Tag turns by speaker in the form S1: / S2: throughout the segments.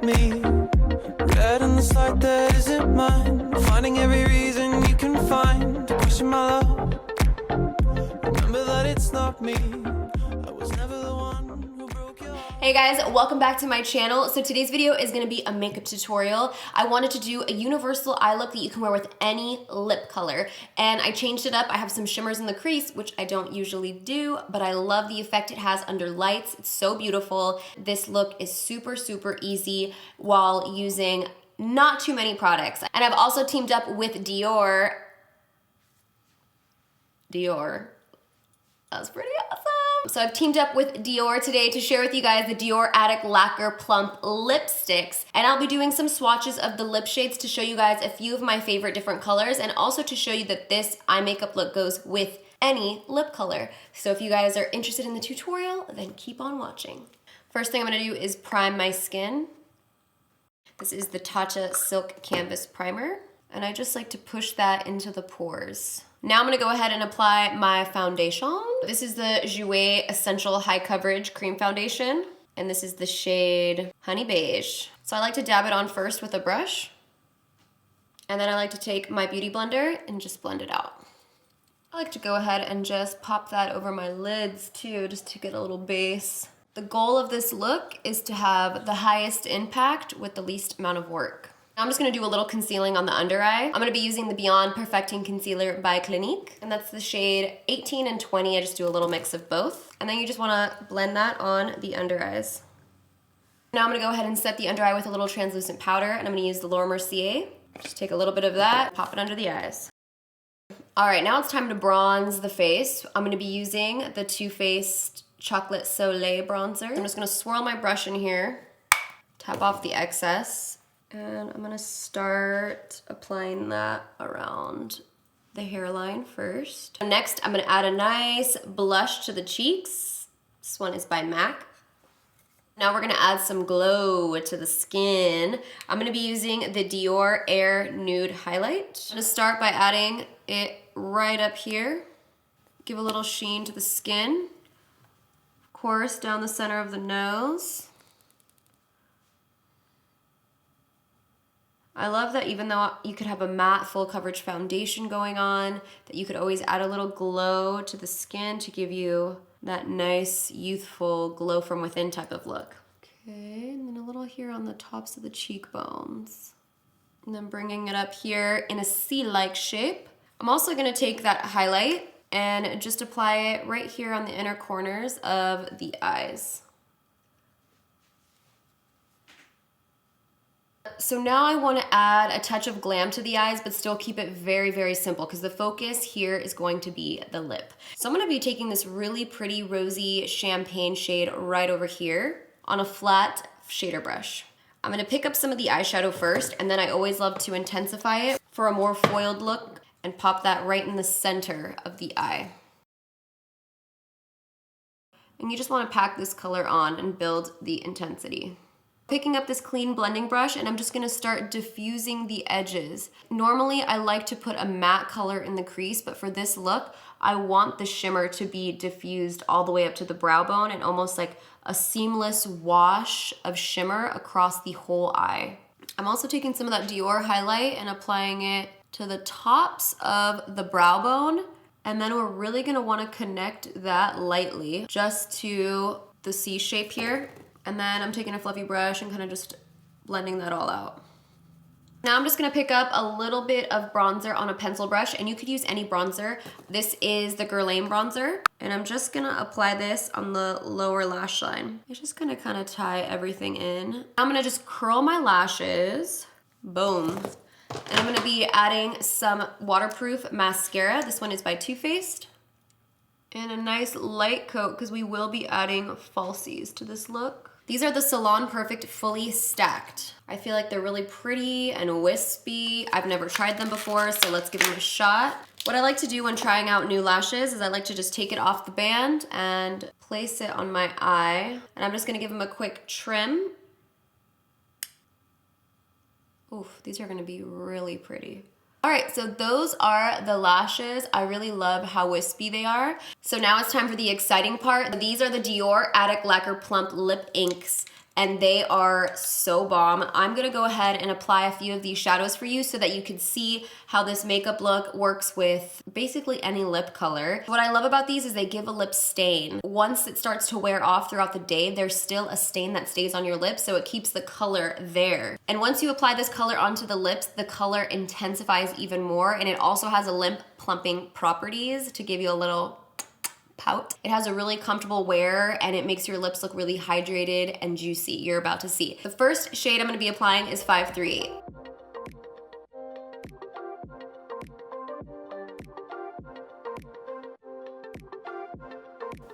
S1: me. Red in the sight that isn't mine. Finding every reason you can find to question my love. Remember that it's not me. I was never the one who broke your heart.
S2: Hey guys, welcome back to my channel. So today's video is gonna be a makeup tutorial. I wanted to do a universal eye look that you can wear with any lip color. And I changed it up. I have some shimmers in the crease, which I don't usually do, but I love the effect it has under lights. It's so beautiful. This look is super, super easy while using not too many products. And I've also teamed up with Dior. That was pretty awesome. So I've teamed up with Dior today to share with you guys the Dior ADDICT LACQUER Plump lipsticks. And I'll be doing some swatches of the lip shades to show you guys a few of my favorite different colors and also to show you that this eye makeup look goes with any lip color. So if you guys are interested in the tutorial, then keep on watching. First thing I'm gonna do is prime my skin. This is the TATCHA Silk Canvas Primer. And I just like to push that into the pores. Now I'm gonna go ahead and apply my foundation. This is the JOUER Essential High Coverage Cream Foundation, and this is the shade Honey Beige. So I like to dab it on first with a brush, and then I like to take my beauty blender and just blend it out. I like to go ahead and just pop that over my lids too, just to get a little base. The goal of this look is to have the highest impact with the least amount of work. I'm just gonna do a little concealing on the under eye. I'm gonna be using the Beyond Perfecting Concealer by Clinique, and that's the shade 18 and 20. I just do a little mix of both. And then you just wanna blend that on the under eyes. Now I'm gonna go ahead and set the under eye with a little translucent powder, and I'm gonna use the Mercier. Just take a little bit of that, pop it under the eyes. All right, now it's time to bronze the face. I'm gonna be using the Too Faced Chocolate Soleil bronzer. I'm just gonna swirl my brush in here, tap off the excess, and I'm gonna start applying that around the hairline first. Next, I'm gonna add a nice blush to the cheeks. This one is by MAC. Now we're gonna add some glow to the skin. I'm gonna be using the Dior Air Nude Highlight. I'm gonna start by adding it right up here. Give a little sheen to the skin. Of course, down the center of the nose. I love that even though you could have a matte full coverage foundation going on, that you could always add a little glow to the skin to give you that nice, youthful, glow from within type of look. Okay, and then a little here on the tops of the cheekbones. And then bringing it up here in a C-like shape. I'm also gonna take that highlight and just apply it right here on the inner corners of the eyes. So now I want to add a touch of glam to the eyes, but still keep it very, very simple because the focus here is going to be the lip. So I'm going to be taking this really pretty rosy champagne shade right over here on a flat shader brush. I'm going to pick up some of the eyeshadow first, and then I always love to intensify it for a more foiled look and pop that right in the center of the eye. And you just want to pack this color on and build the intensity. Picking up this clean blending brush, and I'm just gonna start diffusing the edges. Normally, I like to put a matte color in the crease, but for this look, I want the shimmer to be diffused all the way up to the brow bone and almost like a seamless wash of shimmer across the whole eye. I'm also taking some of that Dior highlight and applying it to the tops of the brow bone, and then we're really gonna wanna connect that lightly just to the C shape here. And then I'm taking a fluffy brush and kind of just blending that all out. Now I'm just gonna pick up a little bit of bronzer on a pencil brush, and you could use any bronzer. This is the Guerlain bronzer, and I'm just gonna apply this on the lower lash line. It's just gonna kind of tie everything in. I'm gonna just curl my lashes, boom. And I'm gonna be adding some waterproof mascara. This one is by Too Faced. And a nice light coat, because we will be adding falsies to this look. These are the Salon Perfect Fully Stacked. I feel like they're really pretty and wispy. I've never tried them before, so let's give them a shot. What I like to do when trying out new lashes is I like to just take it off the band and place it on my eye. And I'm just gonna give them a quick trim. Oof, these are gonna be really pretty. All right, so those are the lashes. I really love how wispy they are. So now it's time for the exciting part. These are the Dior ADDICT LACQUER Plump Lip Inks. and they are so bomb. I'm gonna go ahead and apply a few of these shadows for you so that you can see how this makeup look works with basically any lip color. What I love about these is they give a lip stain. Once it starts to wear off throughout the day, there's still a stain that stays on your lips, so it keeps the color there. And once you apply this color onto the lips, the color intensifies even more, and it also has a lip plumping properties to give you a little pout. It has a really comfortable wear, and it makes your lips look really hydrated and juicy. You're about to see. The first shade I'm gonna be applying is 538.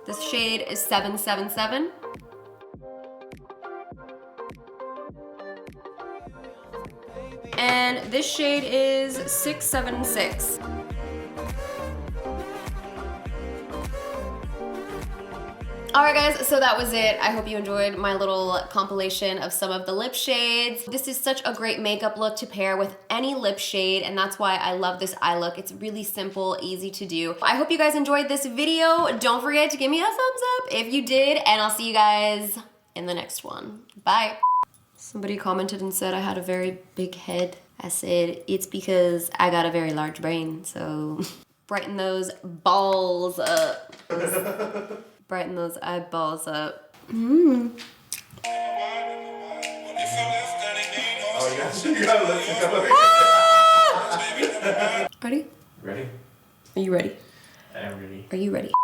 S2: This shade is 777. And this shade is 676. Alright guys, so that was it. I hope you enjoyed my little compilation of some of the lip shades. This is such a great makeup look to pair with any lip shade, and that's why I love this eye look. It's really simple, easy to do. I hope you guys enjoyed this video. Don't forget to give me a thumbs up if you did, and I'll see you guys in the next one. Bye. Somebody commented and said I had a very big head. I said, it's because I got a very large brain, so brighten those balls up. Brighten those eyeballs up.
S3: Oh, yes. You gotta listen to it.
S2: Ready?
S3: Ready?
S2: Are you ready?
S3: I am ready.
S2: Are you ready?